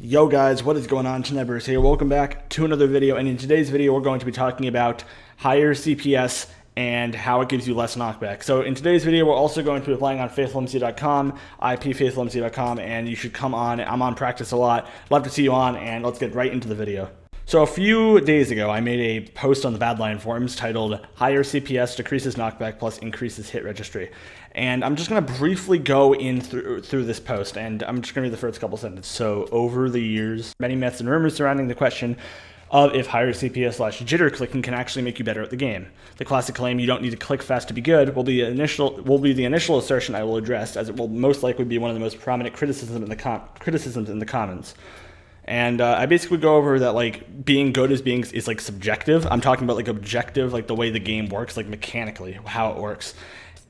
Yo guys, what is going on? Chinebers here. Welcome back to another video, and in today's video we're going to be talking about higher CPS and how it gives you less knockback. So in today's video we're also going to be playing on faithfulmc.com, ipfaithfulmc.com, and you should come on. I'm on practice a lot. Love to see you on, and let's get right into the video. So a few days ago, I made a post on the Badline forums titled "Higher CPS decreases knockback plus increases hit registry," and I'm just going to briefly go in through this post, and I'm just going to read the first couple sentences. So over the years, many myths and rumors surrounding the question of if higher CPS / jitter clicking can actually make you better at the game. The classic claim "you don't need to click fast to be good" will be the initial assertion I will address, as it will most likely be one of the most prominent criticisms in the comments. And I basically go over that, like, being good is like subjective. I'm talking about like objective, like the way the game works, like mechanically how it works.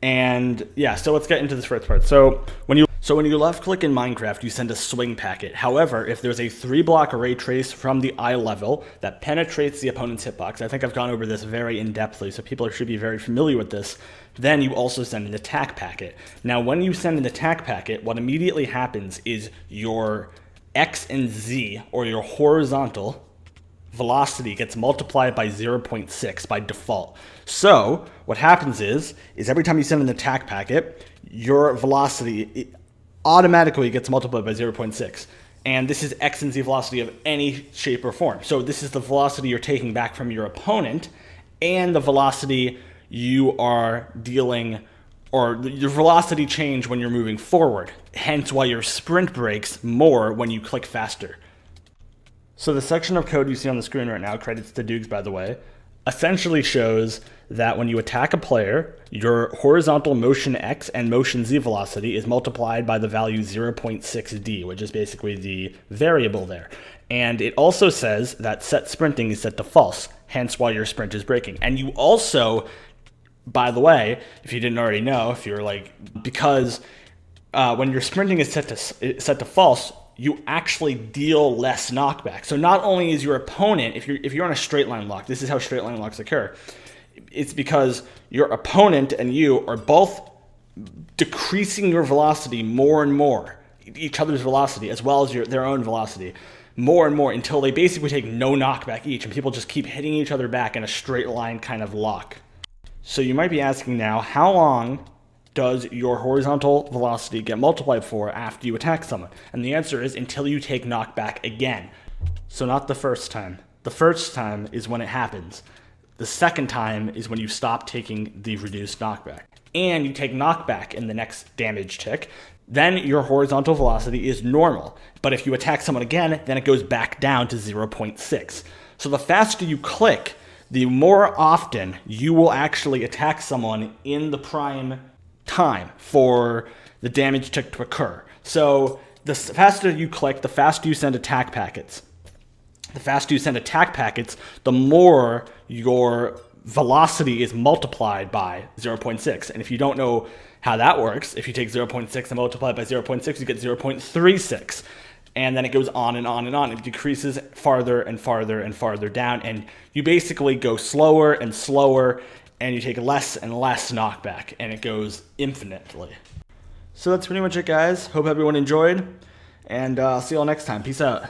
And yeah, so let's get into this first part. So when you left click in Minecraft, you send a swing packet. However, if there's a 3-block array trace from the eye level that penetrates the opponent's hitbox, I think I've gone over this very in-depthly, so people should be very familiar with this, then you also send an attack packet. Now, when you send an attack packet, what immediately happens is your X and Z, or your horizontal velocity, gets multiplied by 0.6 by default. So what happens is every time you send an attack packet, your velocity automatically gets multiplied by 0.6. And this is X and Z velocity of any shape or form. So this is the velocity you're taking back from your opponent and the velocity you are dealing, or your velocity change when you're moving forward, hence why your sprint breaks more when you click faster. So the section of code you see on the screen right now, credits to Dukes by the way, essentially shows that when you attack a player, your horizontal motion X and motion Z velocity is multiplied by the value 0.6d, which is basically the variable there. And it also says that set sprinting is set to false, hence why your sprint is breaking. And you also, by the way, if you didn't already know, if you're like, because when your sprinting is set to false, you actually deal less knockback. So not only is your opponent, if you're on a straight line lock, this is how straight line locks occur. It's because your opponent and you are both decreasing your velocity more and more, each other's velocity as well as their own velocity, more and more, until they basically take no knockback each, and people just keep hitting each other back in a straight line kind of lock. So you might be asking now, how long does your horizontal velocity get multiplied for after you attack someone? And the answer is until you take knockback again. So not the first time. The first time is when it happens. The second time is when you stop taking the reduced knockback. And you take knockback in the next damage tick, then your horizontal velocity is normal. But if you attack someone again, then it goes back down to 0.6. So the faster you click, the more often you will actually attack someone in the prime time for the damage tick to occur. So the faster you click, the faster you send attack packets. The faster you send attack packets, the more your velocity is multiplied by 0.6. And if you don't know how that works, if you take 0.6 and multiply it by 0.6, you get 0.36. And then it goes on and on and on. It decreases farther and farther and farther down. And you basically go slower and slower, and you take less and less knockback. And it goes infinitely. So that's pretty much it, guys. Hope everyone enjoyed. And I'll see you all next time. Peace out.